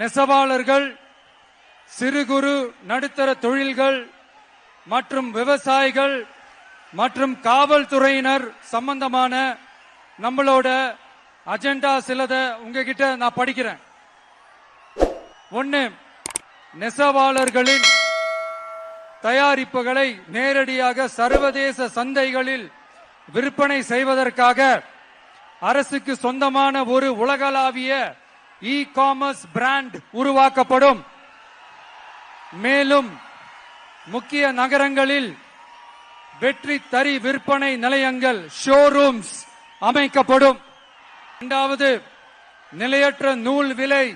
நெசவாளர்கள், சிறு குறு நடுத்தர தொழில்கள் மற்றும் விவசாயிகள் மற்றும் காவல்துறையினர் சம்பந்தமான நம்மளோட அஜெண்டா சிலத உங்ககிட்ட நான் படிக்கிறேன். ஒன்னு, நெசவாளர்களின் தயாரிப்புகளை நேரடியாக சர்வதேச சந்தைகளில் விற்பனை செய்வதற்காக அரசுக்கு சொந்தமான ஒரு உலகளாவிய இ காமர்ஸ் பிராண்ட் உருவாக்கப்படும். மேலும் முக்கிய நகரங்களில் வெற்றி தறி விற்பனை நிலையங்கள் ஷோரூம்ஸ் அமைக்கப்படும். இரண்டாவது, நிலையற்ற நூல் விலை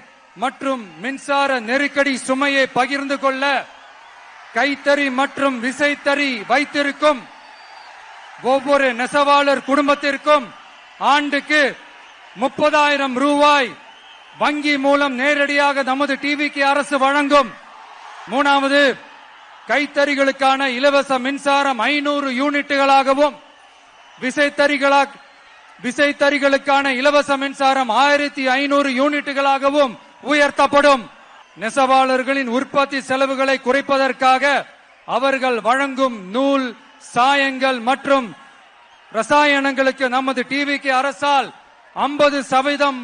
மற்றும் மின்சார நெருக்கடி சுமையை பகிர்ந்து கொள்ள கைத்தறி மற்றும் விசைத்தறி வைத்திருக்கும் ஒவ்வொரு நெசவாளர் குடும்பத்திற்கும் ஆண்டுக்கு 30,000 ரூபாய் வங்கி மூலம் நேரடியாக நமது டிவிக்கு அரசு வழங்கும். மூணாவது, கைத்தறிகளுக்கான இலவச மின்சாரம் 500 யூனிட்டுகளாகவும் விசைத்தறிகளுக்கான இலவச மின்சாரம் 1500 யூனிட்டுகளாகவும் உயர்த்தப்படும். நெசவாளர்களின் உற்பத்தி செலவுகளை குறைப்பதற்காக அவர்கள் வழங்கும் நூல், சாயங்கள் மற்றும் ரசாயனங்களுக்கு நமது டிவிக்கு அரசால் 50%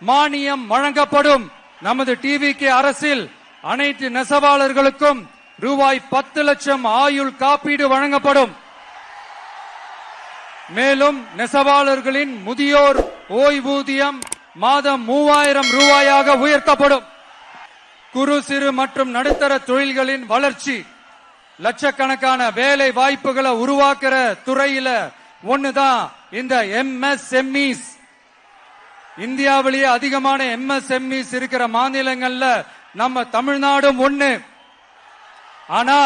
மானியம் வழங்கப்படும். நமது டிவிக்கு அரசில் அனைத்து நெசவாளர்களுக்கும் ரூபாய் 10 லட்சம் ஆயுள் காப்பீடு வழங்கப்படும். மேலும் நெசவாளர்களின் முதியோர் ஓய்வூதியம் மாதம் 3000 ரூபாயாக உயர்த்தப்படும். குறு சிறு மற்றும் நடுத்தர தொழில்களின் வளர்ச்சி, லட்சக்கணக்கான வேலை வாய்ப்புகளை உருவாக்குற துறையில ஒண்ணுதான் இந்த எம்எஸ்எம்இஸ். இந்தியாவிலேயே அதிகமான எம்எஸ்எம்இஸ் இருக்கிற மாநிலங்கள்ல நம்ம தமிழ்நாடும் ஒண்ணு. ஆனா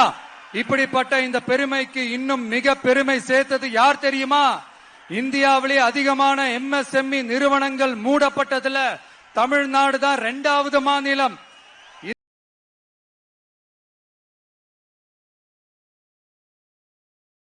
இப்படிப்பட்ட இந்த பெருமைக்கு இன்னும் மிக பெருமை சேர்த்தது யார் தெரியுமா? இந்தியாவிலே அதிகமான எம்எஸ்எம்இ நிறுவனங்கள் மூடப்பட்டதுல தமிழ்நாடு தான் 2வது மாநிலம்.